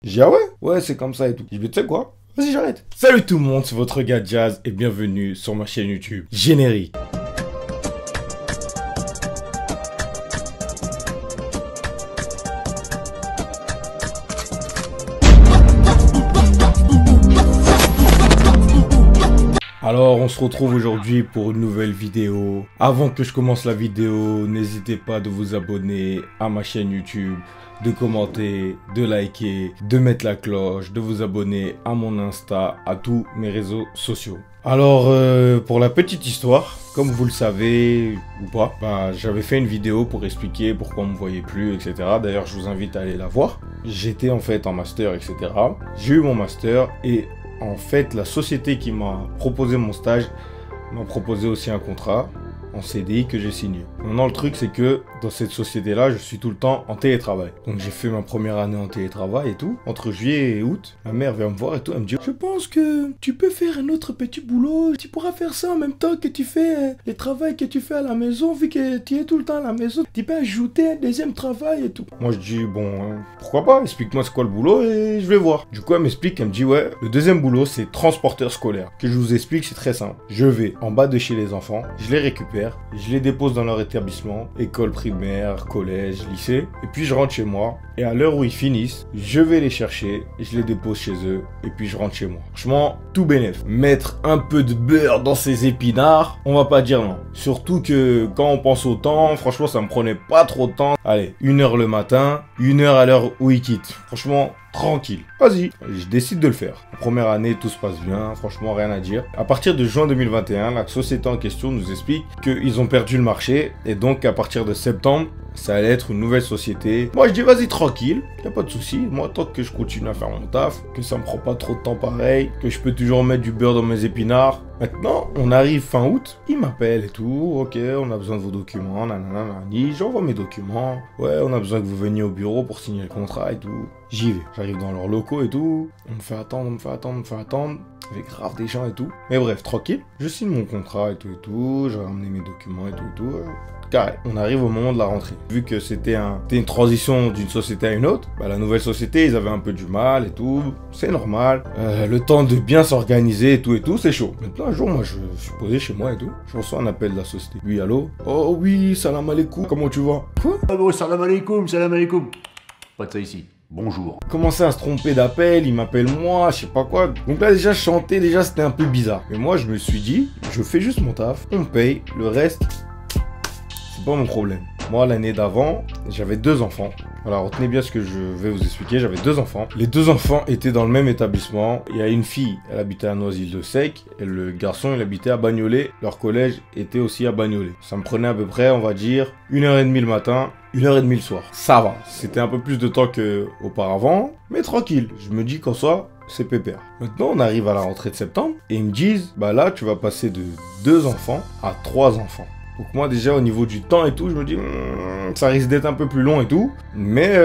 J'ai dit, ah ouais? Ouais, c'est comme ça et tout. J'ai dit, tu sais quoi? Vas-y, j'arrête. Salut tout le monde, c'est votre gars Jazz et bienvenue sur ma chaîne YouTube. Générique. Alors, on se retrouve aujourd'hui pour une nouvelle vidéo. Avant que je commence la vidéo, n'hésitez pas de vous abonner à ma chaîne YouTube, de commenter, de liker, de mettre la cloche, de vous abonner à mon Insta, à tous mes réseaux sociaux. Alors, pour la petite histoire, comme vous le savez ou pas, j'avais fait une vidéo pour expliquer pourquoi on me voyait plus, etc. D'ailleurs, je vous invite à aller la voir. J'étais en fait en master, etc. J'ai eu mon master et en fait, la société qui m'a proposé mon stage m'a proposé aussi un contrat en CDI que j'ai signé. Maintenant, le truc, c'est que dans cette société-là, je suis tout le temps en télétravail. Donc, j'ai fait ma première année en télétravail et tout. Entre juillet et août, ma mère vient me voir et tout. Elle me dit, je pense que tu peux faire un autre petit boulot. Tu pourras faire ça en même temps que tu fais les travaux que tu fais à la maison. Vu que tu es tout le temps à la maison, tu peux ajouter un deuxième travail et tout. Moi, je dis, bon, pourquoi pas? Explique-moi c'est quoi le boulot et je vais voir. Du coup, elle m'explique, elle me dit, ouais, le deuxième boulot, c'est transporteur scolaire. Que je vous explique, c'est très simple. Je vais en bas de chez les enfants, je les récupère, je les dépose dans leur établissement, école primaire, collège, lycée, et puis je rentre chez moi. Et à l'heure où ils finissent, je vais les chercher, je les dépose chez eux, et puis je rentre chez moi. Franchement, tout bénef. Mettre un peu de beurre dans ces épinards, on va pas dire non. Surtout que quand on pense au temps, franchement, ça me prenait pas trop de temps. Allez, 1h le matin, 1h à l'heure où ils quittent. Franchement, tranquille. Vas-y, je décide de le faire. La première année, tout se passe bien, franchement, rien à dire. À partir de juin 2021, la société en question nous explique qu'ils ont perdu le marché, et donc à partir de septembre, ça allait être une nouvelle société. Moi, je dis, vas-y, tranquille, y a pas de souci. Moi, tant que je continue à faire mon taf, que ça me prend pas trop de temps pareil, que je peux toujours mettre du beurre dans mes épinards. Maintenant, on arrive fin août, il m'appelle et tout. Ok, on a besoin de vos documents, nanana, j'envoie mes documents. Ouais, on a besoin que vous veniez au bureau pour signer le contrat et tout. J'y vais. J'arrive dans leurs locaux et tout. On me fait attendre, on me fait attendre, on me fait attendre. Avec grave des gens et tout. Mais bref, tranquille. Je signe mon contrat et tout et tout. J'ai ramené mes documents et tout. Carré. On arrive au moment de la rentrée. Vu que c'était une transition d'une société à une autre, la nouvelle société, ils avaient un peu du mal et tout. C'est normal. Le temps de bien s'organiser et tout, c'est chaud. Maintenant, un jour, moi, je suis posé chez moi et tout. Je reçois un appel de la société. Oui, allô? Oh oui, salam alaikum. Comment tu vas? Quoi? Ah bon, salam alaikum, salam alaikum. Pas de ça ici. Bonjour. Commençait à se tromper d'appel, il m'appelle moi, je sais pas quoi. Donc là déjà chanter, déjà c'était un peu bizarre. Mais moi je me suis dit, je fais juste mon taf, on me paye, le reste, c'est pas mon problème. Moi l'année d'avant, j'avais 2 enfants. Voilà, retenez bien ce que je vais vous expliquer, j'avais 2 enfants. Les 2 enfants étaient dans le même établissement. Il y a une fille, elle habitait à Noisy-le-Sec, et le garçon, il habitait à Bagnolet. Leur collège était aussi à Bagnolet. Ça me prenait à peu près, on va dire, 1h30 le matin, 1h30 le soir. Ça va, c'était un peu plus de temps qu'auparavant, mais tranquille. Je me dis qu'en soi, c'est pépère. Maintenant, on arrive à la rentrée de septembre, et ils me disent, là, tu vas passer de 2 enfants à 3 enfants. Donc moi déjà au niveau du temps et tout, je me dis ça risque d'être un peu plus long et tout. Mais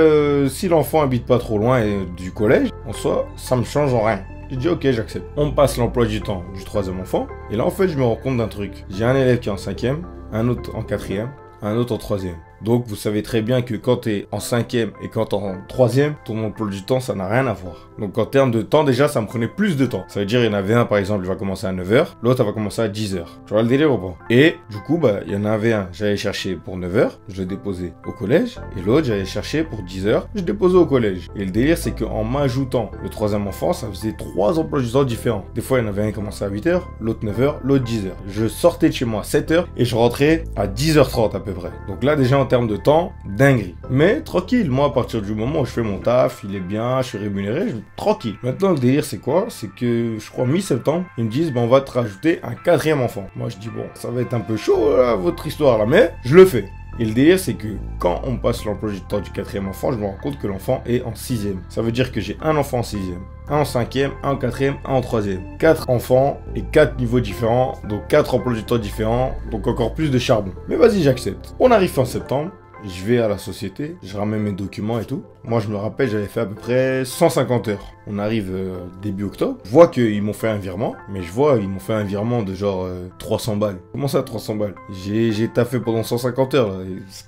si l'enfant habite pas trop loin du collège, en soi, ça me change en rien. J'ai dit ok, j'accepte. On me passe l'emploi du temps du 3e enfant. Et là en fait je me rends compte d'un truc. J'ai un élève qui est en 5e, un autre en 4e, un autre en 3e. Donc vous savez très bien que quand tu es en 5e et quand tu es en 3e, ton emploi du temps, ça n'a rien à voir. Donc en termes de temps, déjà, ça me prenait plus de temps. Ça veut dire, il y en avait un, par exemple, il va commencer à 9h, l'autre, elle va commencer à 10h. Tu vois le délire ou pas? Et du coup, il y en avait un, j'allais chercher pour 9h, je le déposais au collège, et l'autre, j'allais chercher pour 10h, je le déposais au collège. Et le délire, c'est qu'en m'ajoutant le 3e enfant, ça faisait 3 emplois du temps différents. Des fois, il y en avait un qui commençait à 8h, l'autre 9h, l'autre 10h. Je sortais de chez moi à 7h et je rentrais à 10h30 à peu près. Donc là, déjà, en termes de temps, dinguerie. Mais tranquille, moi à partir du moment où je fais mon taf, il est bien, je suis rémunéré, tranquille. Maintenant le délire c'est quoi? C'est que je crois mi-septembre, ils me disent on va te rajouter un 4e enfant. Moi je dis bon, ça va être un peu chaud là, votre histoire là, mais je le fais. Et le délire, c'est que quand on me passe l'emploi du temps du 4e enfant, je me rends compte que l'enfant est en 6e. Ça veut dire que j'ai un enfant en 6e, un en 5e, un en 4e, un en 3e. 4 enfants et 4 niveaux différents, donc 4 emplois du temps différents, donc encore plus de charbon. Mais vas-y, j'accepte. On arrive fin septembre. je vais à la société, je ramène mes documents et tout. Moi, je me rappelle, j'avais fait à peu près 150 heures. On arrive début octobre. Je vois qu'ils m'ont fait un virement, mais je vois, ils m'ont fait un virement de genre 300 balles. Comment ça, 300 balles? J'ai taffé pendant 150 heures, là.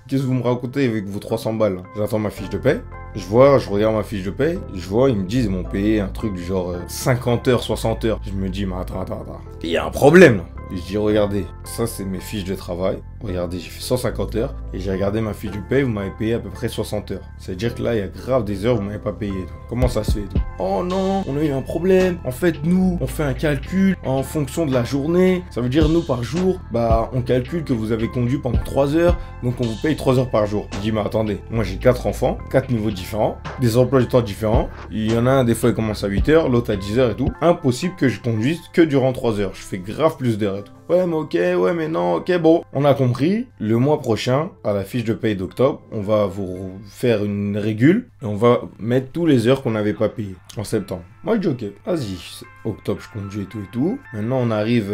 Qu'est-ce que vous me racontez avec vos 300 balles, là? J'attends ma fiche de paie. Je regarde ma fiche de paie. Je vois, ils me disent, ils m'ont payé un truc du genre 50 heures, 60 heures. Je me dis, mais attends. Il y a un problème, là. Je dis, regardez, ça c'est mes fiches de travail. Regardez, j'ai fait 150 heures et j'ai regardé ma fiche de paie, vous m'avez payé à peu près 60 heures. C'est-à-dire que là, il y a grave des heures, vous m'avez pas payé. Comment ça se fait? Oh non, on a eu un problème. En fait, nous, on fait un calcul en fonction de la journée. Ça veut dire, nous, par jour, bah, on calcule que vous avez conduit pendant 3 heures, donc on vous paye 3 heures par jour. Je dis, mais attendez, moi j'ai 4 enfants, 4 niveaux différents, des emplois du temps différents. Il y en a un, des fois, il commence à 8 heures, l'autre à 10 heures et tout. Impossible que je conduise que durant 3 heures. Je fais grave plus d'heures et tout. Ouais, mais ok, ouais, mais non, ok, bon. On a compris. Le mois prochain, à la fiche de paye d'octobre, on va vous faire une régule et on va mettre tous les heures qu'on n'avait pas payées en septembre. Moi, je dis ok, vas-y. Octobre, je conduis et tout. Maintenant, on arrive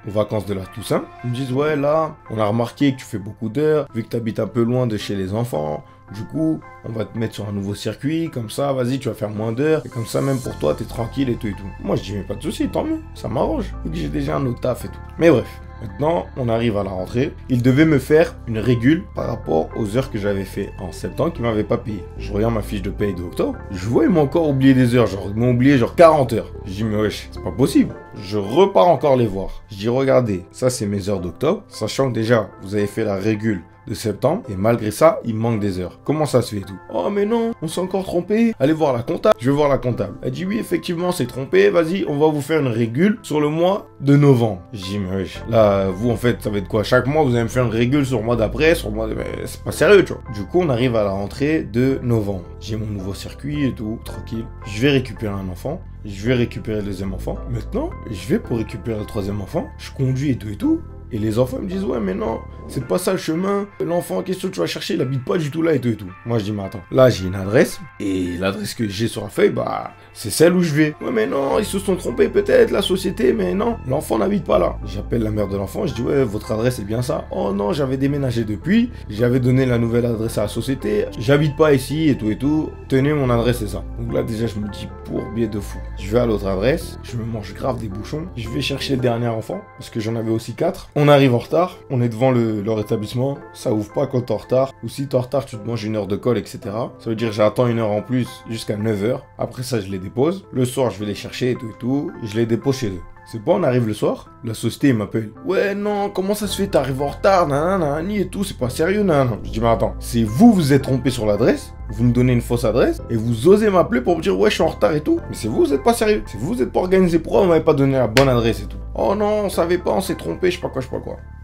aux vacances de la Toussaint. Ils me disent, ouais, là, on a remarqué que tu fais beaucoup d'heures, vu que tu habites un peu loin de chez les enfants. Du coup, on va te mettre sur un nouveau circuit, comme ça, vas-y, tu vas faire moins d'heures, et comme ça, même pour toi, t'es tranquille et tout. Moi, je dis, mais pas de souci, tant mieux, ça m'arrange, vu que j'ai déjà un autre taf et tout. Mais bref, maintenant, on arrive à la rentrée. Il devait me faire une régule par rapport aux heures que j'avais fait en septembre qui m'avaient pas payé. Je regarde ma fiche de paye d'octobre, je vois, ils m'ont encore oublié des heures, genre, ils m'ont oublié genre 40 heures. Je dis, mais wesh, c'est pas possible. Je repars encore les voir. Je dis, regardez, ça, c'est mes heures d'octobre, sachant que déjà, vous avez fait la régule de septembre, et malgré ça, il manque des heures. Comment ça se fait et tout? Oh mais non, on s'est encore trompé. Allez voir la comptable. Je vais voir la comptable. Elle dit oui, effectivement, on s'est trompé. Vas-y, on va vous faire une régule sur le mois de novembre. Je dis mais wesh, là, vous en fait, ça va être quoi? Chaque mois, vous allez me faire une régule sur le mois d'après, sur le mois de... Mais c'est pas sérieux, tu vois. Du coup, on arrive à la rentrée de novembre. J'ai mon nouveau circuit et tout, tranquille. Je vais récupérer un enfant. Je vais récupérer le deuxième enfant. Maintenant, je vais pour récupérer le troisième enfant. Je conduis et tout. Et les enfants me disent, ouais, mais non, c'est pas ça le chemin. L'enfant en question que tu vas chercher, il habite pas du tout là et tout. Moi, je dis, mais attends, là, j'ai une adresse. Et l'adresse que j'ai sur la feuille, bah, c'est celle où je vais. Ouais, mais non, ils se sont trompés peut-être, la société, mais non, l'enfant n'habite pas là. J'appelle la mère de l'enfant, je dis, ouais, votre adresse est bien ça. Oh non, j'avais déménagé depuis. J'avais donné la nouvelle adresse à la société. J'habite pas ici et tout. Tenez, mon adresse, c'est ça. Donc là, déjà, je me dis, pour biais de fou. Je vais à l'autre adresse. Je me mange grave des bouchons. Je vais chercher le dernier enfant, parce que j'en avais aussi 4. On arrive en retard, on est devant leur établissement, ça ouvre pas quand t'es en retard, ou si t'es en retard, tu te manges une heure de colle, etc. Ça veut dire que j'attends une heure en plus jusqu'à 9h, après ça je les dépose, le soir je vais les chercher et tout, je les dépose chez eux. C'est pas, on arrive le soir, la société m'appelle. Ouais, non, comment ça se fait, t'arrives en retard, nanani et tout, c'est pas sérieux, nanana. Je dis, mais attends, c'est vous êtes trompé sur l'adresse, vous me donnez une fausse adresse, et vous osez m'appeler pour me dire, ouais, je suis en retard et tout. Mais c'est vous êtes pas sérieux, c'est vous êtes pas organisé, pourquoi vous m'avez pas donné la bonne adresse et tout. Oh non, on savait pas, on s'est trompé, je sais pas quoi.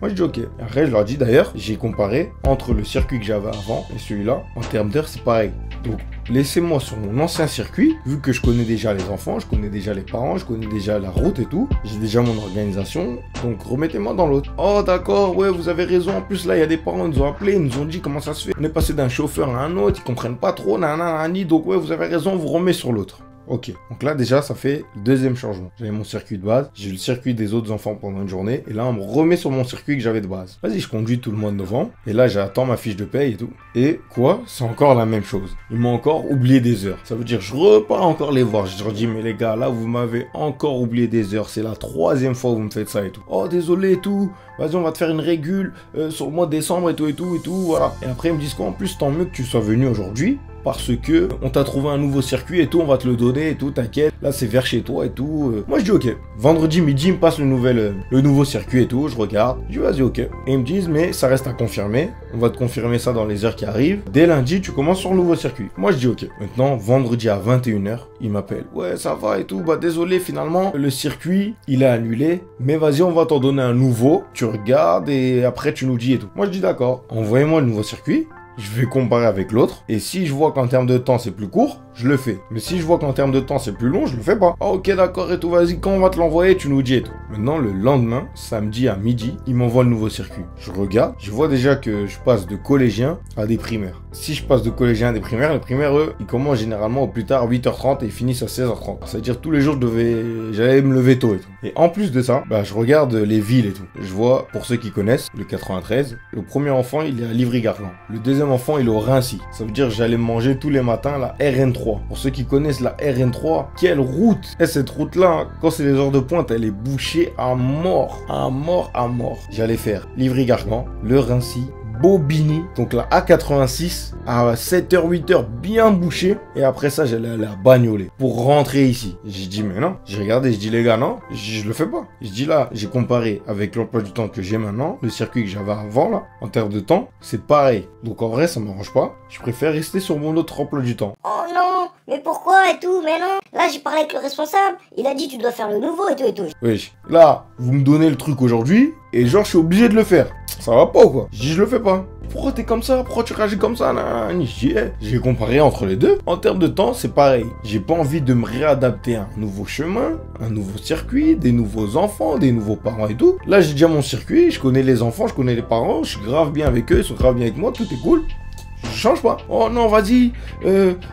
Moi je dis ok. Et après je leur dis d'ailleurs, j'ai comparé entre le circuit que j'avais avant et celui-là, en termes d'heures c'est pareil. Donc laissez-moi sur mon ancien circuit, vu que je connais déjà les enfants, je connais déjà les parents, je connais déjà la route et tout, j'ai déjà mon organisation, donc remettez-moi dans l'autre. Oh d'accord, ouais vous avez raison, en plus là il y a des parents, ils nous ont appelés, ils nous ont dit comment ça se fait. On est passé d'un chauffeur à un autre, ils comprennent pas trop, nanani, donc ouais vous avez raison, on vous remet sur l'autre. Ok, donc là déjà ça fait le deuxième changement. J'avais mon circuit de base, j'ai eu le circuit des autres enfants pendant une journée, et là on me remet sur mon circuit que j'avais de base. Vas-y, je conduis tout le mois de novembre, et là j'attends ma fiche de paye et tout. Et quoi? C'est encore la même chose. Ils m'ont encore oublié des heures. Ça veut dire je repars encore les voir. Je leur dis mais les gars, là vous m'avez encore oublié des heures. C'est la 3e fois que vous me faites ça et tout. Oh désolé et tout. Vas-y on va te faire une régule sur le mois de décembre et tout, voilà. Et après ils me disent quoi? En plus tant mieux que tu sois venu aujourd'hui. Parce que on t'a trouvé un nouveau circuit et tout, on va te le donner et tout, t'inquiète. Là, c'est vers chez toi et tout. Moi, je dis ok. Vendredi midi, ils me passent le nouveau circuit et tout. Je regarde. Je dis vas-y, ok. Et ils me disent, mais ça reste à confirmer. On va te confirmer ça dans les heures qui arrivent. Dès lundi, tu commences sur le nouveau circuit. Moi, je dis ok. Maintenant, vendredi à 21h, ils m'appellent. Ouais, ça va et tout. Bah, désolé, finalement, le circuit, il est annulé. Mais vas-y, on va t'en donner un nouveau. Tu regardes et après, tu nous dis et tout. Moi, je dis d'accord. Envoyez-moi le nouveau circuit. Je vais comparer avec l'autre. Et si je vois qu'en termes de temps, c'est plus court, je le fais. Mais si je vois qu'en termes de temps, c'est plus long, je le fais pas. Ah, ok, d'accord et tout, vas-y, quand on va te l'envoyer, tu nous dis et tout. Maintenant, le lendemain, samedi à midi, il m'envoie le nouveau circuit. Je regarde, je vois déjà que je passe de collégien à des primaires. Si je passe de collégien à des primaires, les primaires, eux, ils commencent généralement au plus tard à 8h30 et ils finissent à 16h30. C'est-à-dire tous les jours, j'allais me lever tôt et tout. Et en plus de ça, bah, je regarde les villes et tout. Je vois, pour ceux qui connaissent, le 93, le premier enfant, il est à Livry-Gargan. Le deuxième deuxième enfant, il est au Rincy. Ça veut dire que j'allais manger tous les matins la RN3. Pour ceux qui connaissent la RN3, quelle route! Et cette route-là, quand c'est les heures de pointe, elle est bouchée à mort. À mort, à mort. J'allais faire Livry-Gargan, le Rincy, Bobigny, donc la A86 à 7h, 8h bien bouché. Et après ça, j'allais aller à Bagnolet pour rentrer ici. J'ai dit, mais non. J'ai regardé, je dis, les gars, non, je le fais pas. Je dis là, j'ai comparé avec l'emploi du temps que j'ai maintenant, le circuit que j'avais avant là, en termes de temps, c'est pareil. Donc en vrai, ça m'arrange pas. Je préfère rester sur mon autre emploi du temps. Oh non, mais pourquoi et tout, mais non. Là, j'ai parlé avec le responsable, il a dit tu dois faire le nouveau et tout et tout. Oui, là, vous me donnez le truc aujourd'hui et genre, je suis obligé de le faire. Ça va pas ou quoi? Je dis, je le fais pas. Pourquoi t'es comme ça? Pourquoi tu réagis comme ça? Je dis, j'ai comparé entre les deux. En termes de temps, c'est pareil. J'ai pas envie de me réadapter à un nouveau chemin, un nouveau circuit, des nouveaux enfants, des nouveaux parents et tout. Là, j'ai déjà mon circuit, je connais les enfants, je connais les parents, je suis grave bien avec eux, ils sont grave bien avec moi, tout est cool. Je change pas. Oh non, vas-y,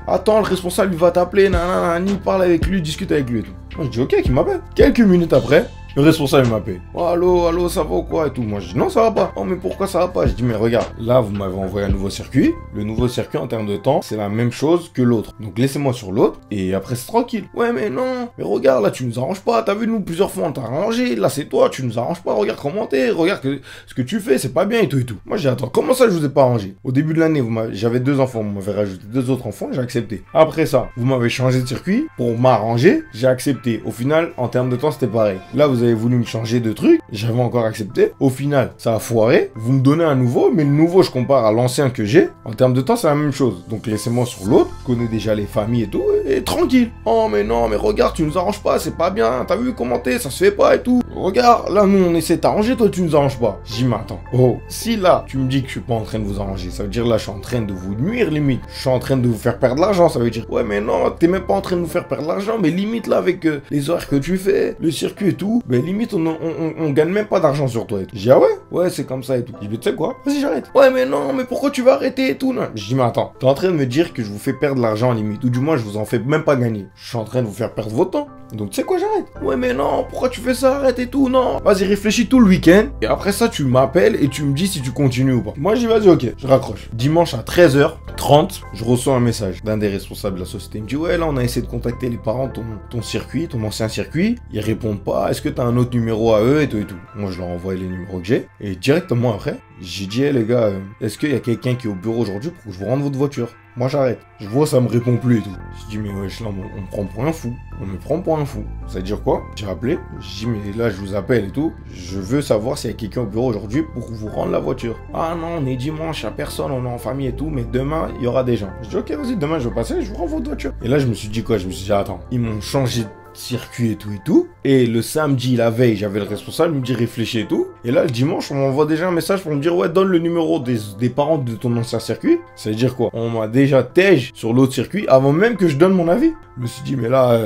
attends, le responsable, il va t'appeler, il parle avec lui, discute avec lui et tout. Moi, je dis, ok, qu'il m'appelle. Quelques minutes après, le responsable m'appelle. Oh, allô, ça va ou quoi et tout. Moi, je dis non, ça va pas. Oh, mais pourquoi ça va pas? Je dis, mais regarde, là, vous m'avez envoyé un nouveau circuit. Le nouveau circuit, en termes de temps, c'est la même chose que l'autre. Donc, laissez-moi sur l'autre et après, c'est tranquille. Ouais, mais non, mais regarde, là, tu nous arranges pas. T'as vu, nous, plusieurs fois, on t'a arrangé. Là, c'est toi, tu nous arranges pas. Regarde comment t'es. Regarde ce que tu fais, c'est pas bien et tout et tout. Moi, j'ai dit, attends, comment ça, je vous ai pas arrangé? Au début de l'année, j'avais 2 enfants. Vous m'avez rajouté 2 autres enfants, j'ai accepté. Après ça, vous m'avez changé de circuit pour m'arranger. J'ai accepté. Au final, en termes de temps, c'était pareil. Là, vous avez voulu me changer de truc, j'avais encore accepté. Au final, ça a foiré. Vous me donnez un nouveau, mais le nouveau, je compare à l'ancien que j'ai. En termes de temps, c'est la même chose. Donc laissez-moi sur l'autre, je connais déjà les familles et tout, et tranquille. Oh mais non, mais regarde, tu nous arranges pas, c'est pas bien. T'as vu comment t'es, ça se fait pas et tout. Regarde, là nous on essaie de t'arranger, toi tu nous arranges pas. J'y dis mais attends. Oh, si là tu me dis que je suis pas en train de vous arranger, ça veut dire là je suis en train de vous nuire limite. Je suis en train de vous faire perdre l'argent, ça veut dire ouais mais non, t'es même pas en train de nous faire perdre l'argent, mais limite là avec les horaires que tu fais, le circuit et tout, ben limite on gagne même pas d'argent sur toi et tout. Je dis ah ouais c'est comme ça et tout. Je dis mais tu sais quoi, vas-y j'arrête. Ouais mais non, mais pourquoi tu vas arrêter et tout non. Je dis mais attends, t'es en train de me dire que je vous fais perdre l'argent limite, ou du moins je vous en fais même pas gagner. Je suis en train de vous faire perdre votre temps. Donc tu sais quoi, j'arrête. Ouais mais non, pourquoi tu fais ça, arrête et tout, non. Vas-y réfléchis tout le week-end et après ça tu m'appelles et tu me dis si tu continues ou pas. Moi je dis vas-y ok, je raccroche. Dimanche à 13h30, je reçois un message d'un des responsables de la société. Il me dit ouais là on a essayé de contacter les parents de ton circuit, ton ancien circuit. Ils répondent pas, est-ce que t'as un autre numéro à eux et tout et tout. Moi je leur envoie les numéros que j'ai et directement après, j'ai dit hey, les gars, est-ce qu'il y a quelqu'un qui est au bureau aujourd'hui pour que je vous rende votre voiture? Moi j'arrête. Je vois ça me répond plus et tout. Je dis mais wesh là on me prend pour un fou. On me prend pour un fou. Ça veut dire quoi? J'ai appelé. Je dis mais là je vous appelle et tout. Je veux savoir s'il y a quelqu'un au bureau aujourd'hui pour vous rendre la voiture. Ah non on est dimanche, il n'y a personne, on est en famille et tout. Mais demain il y aura des gens. Je dis ok vas-y demain je vais passer, je vous rends votre voiture. Et là je me suis dit quoi? Je me suis dit attends, ils m'ont changé de circuit et tout. Et le samedi, la veille, j'avais le responsable, il me dit réfléchis et tout. Et là, le dimanche, on m'envoie déjà un message pour me dire ouais, donne le numéro des parents de ton ancien circuit. Ça veut dire quoi? On m'a déjà tège sur l'autre circuit avant même que je donne mon avis. Je me suis dit mais là,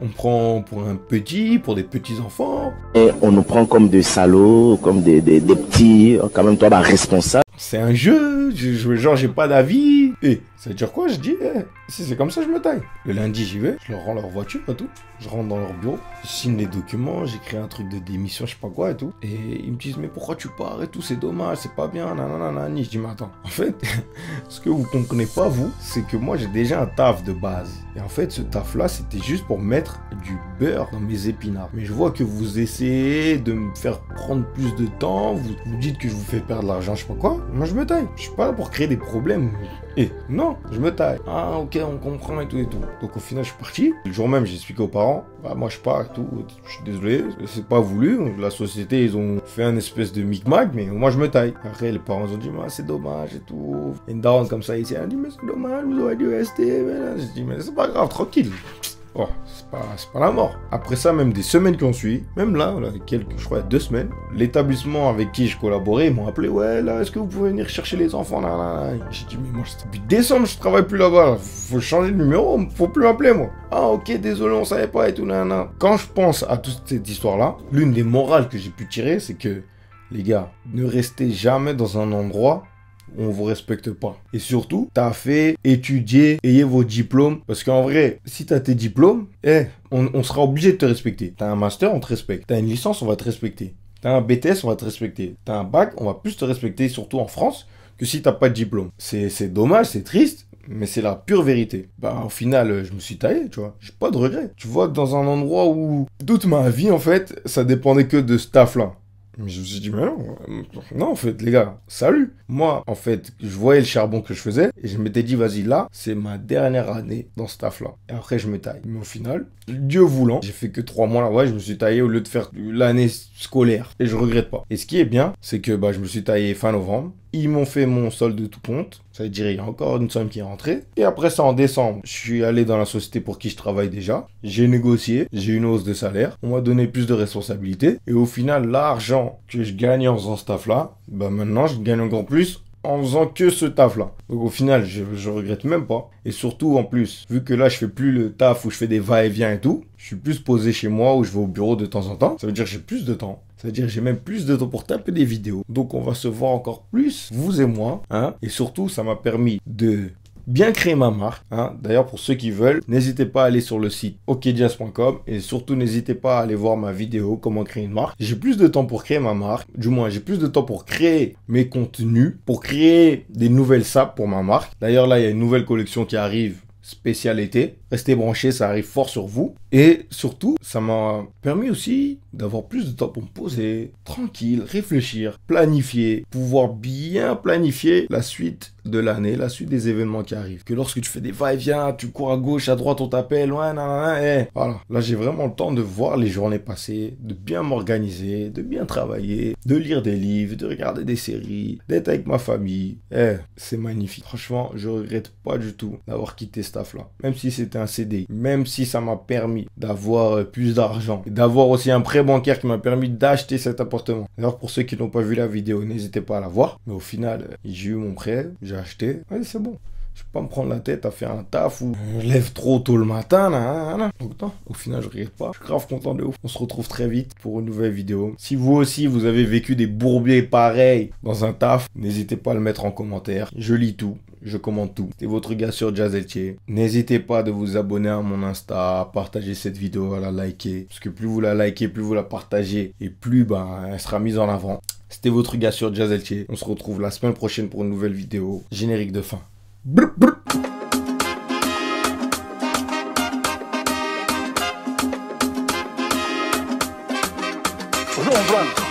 on me prend pour un petit, pour des petits enfants. Et on nous prend comme des salauds, comme des petits, quand même toi, bah, responsable. C'est un jeu, genre j'ai pas d'avis. Et ça veut dire quoi? Je dis, si c'est comme ça, je me taille. Le lundi, j'y vais, je leur rends leur voiture et tout. Je rentre dans leur bureau, je signe les documents, j'écris un truc de démission, je sais pas quoi et tout. Et ils me disent, mais pourquoi tu pars et tout, c'est dommage, c'est pas bien, nanana. Je dis, mais attends, en fait, ce que vous comprenez pas, vous, c'est que moi j'ai déjà un taf de base. Et en fait, ce taf-là, c'était juste pour mettre du beurre dans mes épinards. Mais je vois que vous essayez de me faire prendre plus de temps, vous dites que je vous fais perdre de l'argent, je sais pas quoi. Moi, je me taille. Je suis pas là pour créer des problèmes. Et non, je me taille. Ah, ok, on comprend et tout et tout. Donc, au final, je suis parti. Le jour même, j'ai expliqué aux parents. Bah, moi, je pars et tout. Je suis désolé, c'est pas voulu. La société, ils ont fait un espèce de micmac, mais moi, je me taille. Après, les parents ont dit, bah, c'est dommage et tout. Et une daronne comme ça, ici, elle a dit, mais c'est dommage, vous auriez dû rester. Mais là, j'ai dit, mais c'est pas grave, tranquille. Oh, c'est pas la mort. Après ça, même des semaines qui ont suivi, même là, je crois, 2 semaines, l'établissement avec qui je collaborais, ils m'ont appelé, ouais, là, est-ce que vous pouvez venir chercher les enfants, là. J'ai dit, mais moi, depuis décembre, je travaille plus là-bas, faut changer de numéro, faut plus m'appeler, moi. Ah, ok, désolé, on savait pas et tout, nanana. Quand je pense à toute cette histoire-là, l'une des morales que j'ai pu tirer, c'est que, les gars, ne restez jamais dans un endroit on vous respecte pas. Et surtout, t'as fait étudier, ayez vos diplômes. Parce qu'en vrai, si t'as tes diplômes, on sera obligé de te respecter. T'as un master, on te respecte. T'as une licence, on va te respecter. T'as un BTS, on va te respecter. T'as un bac, on va plus te respecter, surtout en France, que si t'as pas de diplôme. C'est dommage, c'est triste, mais c'est la pure vérité. Bah, au final, je me suis taillé, tu vois. J'ai pas de regrets. Tu vois, dans un endroit où toute ma vie, en fait, ça dépendait que de ce taf-là. Mais je me suis dit, mais non, en fait, les gars, salut. Moi, en fait, je voyais le charbon que je faisais et je m'étais dit, vas-y, là, c'est ma dernière année dans ce taf-là. Et après, je me taille. Mais au final, Dieu voulant, j'ai fait que 3 mois là, ouais, je me suis taillé au lieu de faire l'année scolaire. Et je regrette pas. Et ce qui est bien, c'est que bah, je me suis taillé fin novembre. Ils m'ont fait mon solde de tout compte. Ça veut dire il y a encore une somme qui est rentrée. Et après ça, en décembre, je suis allé dans la société pour qui je travaille déjà. J'ai négocié, j'ai une hausse de salaire. On m'a donné plus de responsabilités. Et au final, l'argent que je gagne en faisant ce taf-là, bah maintenant, je gagne encore plus en faisant que ce taf-là. Donc au final, je regrette même pas. Et surtout, en plus, vu que là, je fais plus le taf où je fais des va-et-vient et tout, je suis plus posé chez moi où je vais au bureau de temps en temps. Ça veut dire que j'ai plus de temps. Ça veut dire que j'ai même plus de temps pour taper des vidéos. Donc on va se voir encore plus, vous et moi. Hein. Et surtout, ça m'a permis de bien créer ma marque. Hein. D'ailleurs, pour ceux qui veulent, n'hésitez pas à aller sur le site okdias.com et surtout, n'hésitez pas à aller voir ma vidéo comment créer une marque. J'ai plus de temps pour créer ma marque. Du moins, j'ai plus de temps pour créer mes contenus, pour créer des nouvelles sapes pour ma marque. D'ailleurs, là, il y a une nouvelle collection qui arrive. Spécialité. Restez branchés, ça arrive fort sur vous. Et surtout, ça m'a permis aussi d'avoir plus de temps pour me poser, tranquille, réfléchir, planifier, pouvoir bien planifier la suite de l'année, la suite des événements qui arrivent. Que lorsque tu fais des va-et-vient, tu cours à gauche, à droite, on t'appelle, ouais, nanana, voilà. Là, j'ai vraiment le temps de voir les journées passer, de bien m'organiser, de bien travailler, de lire des livres, de regarder des séries, d'être avec ma famille. C'est magnifique. Franchement, je regrette pas du tout d'avoir quitté ce taf-là. Même si c'était un CDI, même si ça m'a permis d'avoir plus d'argent, et d'avoir aussi un prêt bancaire qui m'a permis d'acheter cet appartement. D'ailleurs, pour ceux qui n'ont pas vu la vidéo, n'hésitez pas à la voir. Mais au final, j'ai eu mon prêt, j'ai acheté. Allez, c'est bon. Je vais pas me prendre la tête à faire un taf où je lève trop tôt le matin. Donc non, au final, je regrette pas. Je suis grave content de ouf. On se retrouve très vite pour une nouvelle vidéo. Si vous aussi, vous avez vécu des bourbiers pareils dans un taf, n'hésitez pas à le mettre en commentaire. Je lis tout. Je commente tout. C'était votre gars sur Jazzeltier. N'hésitez pas de vous abonner à mon Insta, à partager cette vidéo, à la liker. Parce que plus vous la likez, plus vous la partagez et plus elle sera mise en avant. C'était votre gars sur Jazzeltier. On se retrouve la semaine prochaine pour une nouvelle vidéo. Générique de fin. Brr, brr. Bonjour,